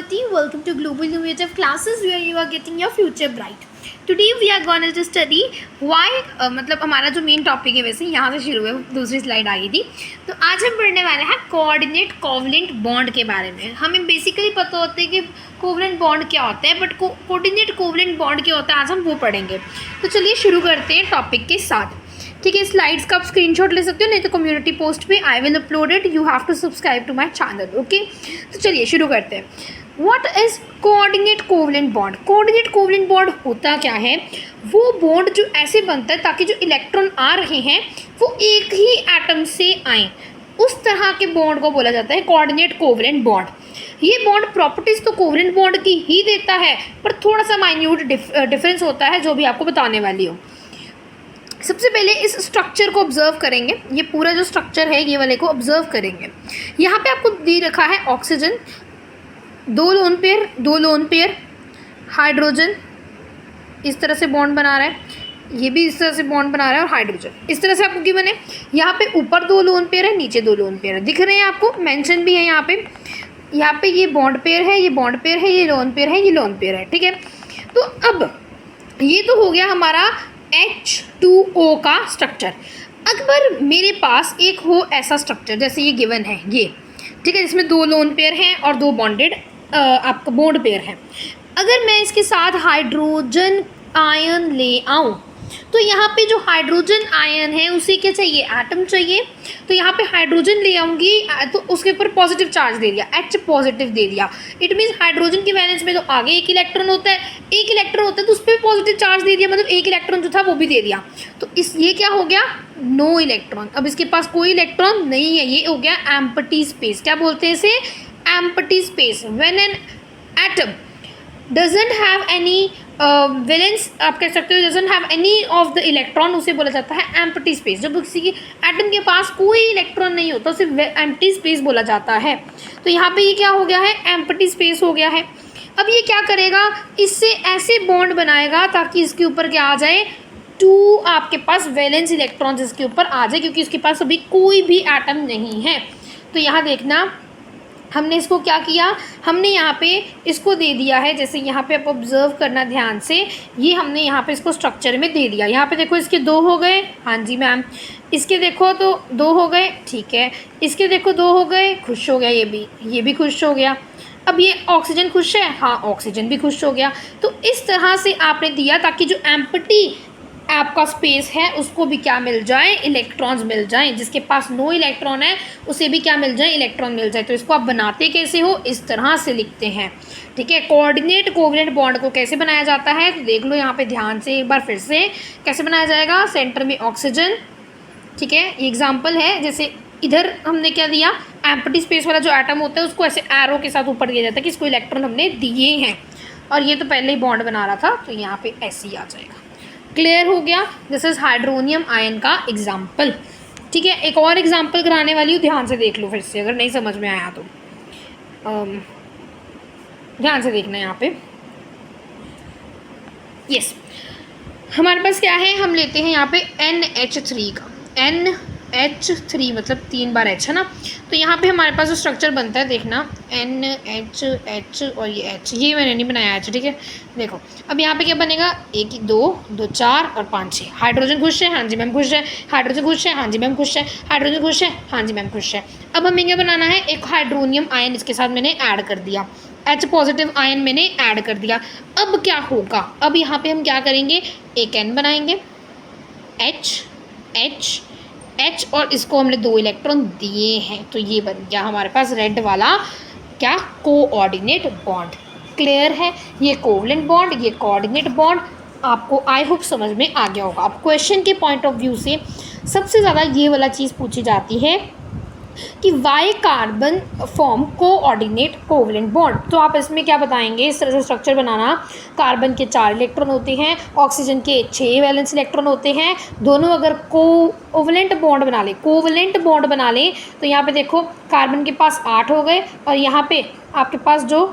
Bhavati. Welcome to Global Innovative Classes where you are getting your future bright. Today we are going to study why मतलब हमारा जो main topic है वैसे यहाँ से शुरू है, दूसरी स्लाइड आ गई थी। तो आज हम पढ़ने वाले हैं कोऑर्डिनेट कोवलेंट बॉन्ड के बारे में। हमें बेसिकली पता होता है कि कोवलेंट बॉन्ड क्या होता है, बट कोऑर्डिनेट कोवलेंट बॉन्ड क्या होता है आज हम वो पढ़ेंगे। तो चलिए शुरू करते हैं टॉपिक के साथ। ठीक है, स्लाइड्स का आप स्क्रीनशॉट ले सकते हो, नहीं तो कम्युनिटी पोस्ट पे I will upload it, you have to subscribe to my channel. Okay, तो चलिए शुरू करते हैं। What is coordinate covalent bond? Coordinate covalent bond होता क्या है? वो बॉन्ड जो ऐसे बनता है ताकि जो इलेक्ट्रॉन आ रहे हैं वो एक ही एटम से आए, उस तरह के बॉन्ड को बोला जाता है कोऑर्डिनेट कोवलेंट बॉन्ड। ये बॉन्ड प्रॉपर्टीज़ तो कोवलेंट बॉन्ड की ही देता है, पर थोड़ा सा माइन्यूट डिफरेंस होता है जो भी आपको बताने वाली हूँ। सबसे पहले इस स्ट्रक्चर को ऑब्जर्व करेंगे। ये पूरा जो स्ट्रक्चर है ये वाले को ऑब्जर्व करेंगे। यहाँ पे आपको दे रखा है ऑक्सीजन, दो लोन पेयर, हाइड्रोजन इस तरह से बॉन्ड बना रहा है, ये भी इस तरह से बॉन्ड बना रहा है, और हाइड्रोजन इस तरह से आपको गिवन है। यहाँ पे ऊपर दो लोन पेयर है, नीचे दो लोन पेयर है, दिख रहे हैं आपको, मेंशन भी है यहाँ पे ये बॉन्ड पेयर है, ये बॉन्ड पेयर है, ये लोन पेयर है, ये लोन पेयर है। ठीक है, तो अब ये तो हो गया हमारा H2O का स्ट्रक्चर। अगर मेरे पास एक हो ऐसा स्ट्रक्चर जैसे ये गिवन है ये, ठीक है, जिसमें दो लोन पेयर हैं और दो बॉन्डेड आपका बॉन्ड पेयर है, अगर मैं इसके साथ हाइड्रोजन आयन ले आऊँ तो यहाँ पे जो हाइड्रोजन आयन है उसे क्या चाहिए? एटम चाहिए। तो यहाँ पे हाइड्रोजन ले आऊँगी तो उसके ऊपर पॉजिटिव चार्ज दे दिया, H पॉजिटिव दे दिया। इट मीन्स हाइड्रोजन की वैलेंस में तो आगे एक इलेक्ट्रॉन होता है, तो उस पर पॉजिटिव चार्ज दे दिया, मतलब एक इलेक्ट्रॉन जो था वो भी दे दिया। तो ये क्या हो गया? No electron. अब इसके पास कोई इलेक्ट्रॉन नहीं है, ये हो गया एम्प्टी स्पेस। क्या बोलते हैं इसे? Empty space. When an atom doesn't have any valence, आप कह सकते हो doesn't have any of the electron, उसे बोला जाता है एम्प्टी स्पेस। जब किसी की एटम के पास कोई इलेक्ट्रॉन नहीं होता उसे एम्प्टी स्पेस बोला जाता है। तो यहाँ पे ये क्या हो गया है? एम्प्टी स्पेस हो गया है। अब ये क्या करेगा? इससे ऐसे बॉन्ड बनाएगा ताकि इसके ऊपर क्या आ जाए? 2 आपके पास वैलेंस इलेक्ट्रॉन इसके ऊपर आ जाए, क्योंकि इसके पास अभी कोई भी एटम नहीं है। तो यहाँ देखना, हमने इसको क्या किया, हमने यहाँ पे इसको दे दिया है, जैसे यहाँ पे आप ऑब्जर्व करना ध्यान से, ये हमने यहाँ पे इसको स्ट्रक्चर में दे दिया। यहाँ पे देखो इसके 2 हो गए, हाँ जी मैम, इसके देखो तो 2 हो गए, ठीक है, इसके देखो 2 हो गए, खुश हो गया, ये भी खुश हो गया। अब ये ऑक्सीजन खुश है, हाँ ऑक्सीजन भी खुश हो गया। तो इस तरह से आपने दिया ताकि जो एम्प्टी आपका स्पेस है उसको भी क्या मिल जाए? इलेक्ट्रॉन्स मिल जाएं। जिसके पास नो इलेक्ट्रॉन है उसे भी क्या मिल जाए? इलेक्ट्रॉन मिल जाए। तो इसको आप बनाते कैसे हो? इस तरह से लिखते हैं। ठीक है, कोऑर्डिनेट कोवलेंट बॉन्ड को कैसे बनाया जाता है तो देख लो यहाँ पे ध्यान से एक बार फिर से। कैसे बनाया जाएगा? सेंटर में ऑक्सीजन, ठीक है, ये एग्जाम्पल है। जैसे इधर हमने क्या दिया? एम्प्टी स्पेस वाला जो एटम होता है उसको ऐसे एरो के साथ ऊपर दिया जाता है कि इसको इलेक्ट्रॉन हमने दिए हैं, और ये तो पहले ही बॉन्ड बना रहा था, तो यहाँ पे ऐसे ही आ जाएगा। क्लियर हो गया? दिस इज हाइड्रोनियम आयन का एग्जाम्पल। ठीक है, एक और एग्जाम्पल कराने वाली हूँ, ध्यान से देख लो फिर से, अगर नहीं समझ में आया तो ध्यान से देखना। यहाँ पे यस, हमारे पास क्या है? हम लेते हैं यहाँ पे NH3 का, NH3 मतलब 3 बार H है ना। तो यहाँ पे हमारे पास जो स्ट्रक्चर बनता है देखना, NH और ये H, ये मैंने नहीं बनाया H, ठीक है। देखो अब यहाँ पे क्या बनेगा? 1 2 2 4 और 5 6। हाइड्रोजन खुश है, हाँ जी मैम खुश है। हाइड्रोजन खुश है, हाँ जी मैम खुश है। हाइड्रोजन खुश है, हाँ जी मैम खुश है। अब हमें क्या बनाना है? एक हाइड्रोनियम आयन इसके साथ मैंने ऐड कर दिया, H पॉजिटिव आयन मैंने ऐड कर दिया। अब क्या होगा? अब यहाँ पे हम क्या करेंगे? एक N बनाएंगे, H और इसको हमने 2 इलेक्ट्रॉन दिए हैं, तो ये बन गया हमारे पास रेड वाला क्या? Coordinate bond. क्लियर है? ये कोवलेंट बॉन्ड, ये कोऑर्डिनेट बॉन्ड आपको आई होप समझ में आ गया होगा। अब क्वेश्चन के पॉइंट ऑफ व्यू से सबसे ज़्यादा ये वाला चीज़ पूछी जाती है कि why carbon form coordinate covalent bond. तो आप इसमें क्या बताएंगे? इस तरह से स्ट्रक्चर बनाना, कार्बन के 4 इलेक्ट्रॉन होते हैं, ऑक्सीजन के 6 वैलेंस इलेक्ट्रॉन होते हैं, दोनों अगर कोवलेंट बॉन्ड बना लें तो यहाँ पे देखो कार्बन के पास 8 हो गए, और यहाँ पे आपके पास जो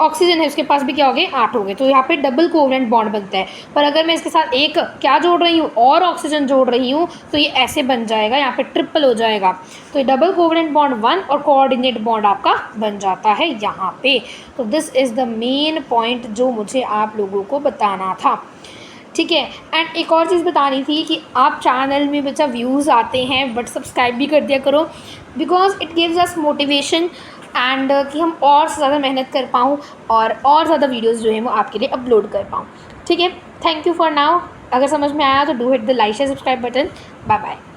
ऑक्सीजन है उसके पास भी क्या हो गए 8 हो गए, तो यहाँ पे डबल कोवेलेंट बॉन्ड बनता है। पर अगर मैं इसके साथ एक क्या जोड़ रही हूँ और ऑक्सीजन जोड़ रही हूँ तो ये ऐसे बन जाएगा, यहाँ पे ट्रिपल हो जाएगा। तो ये डबल कोवेलेंट बॉन्ड 1 और कोऑर्डिनेट बॉन्ड आपका बन जाता है यहाँ पे। तो this is the main point जो मुझे आप लोगों को बताना था, ठीक है। एंड एक और चीज़ बतानी थी कि आप चैनल में बच्चा व्यूज़ आते हैं बट सब्सक्राइब भी कर दिया करो, because it gives us motivation and कि हम और ज़्यादा मेहनत कर पाऊँ और ज़्यादा वीडियोस जो हैं वो आपके लिए अपलोड कर पाऊँ, ठीक है। Thank you for now. अगर समझ में आया तो do hit the like share subscribe button. Bye bye.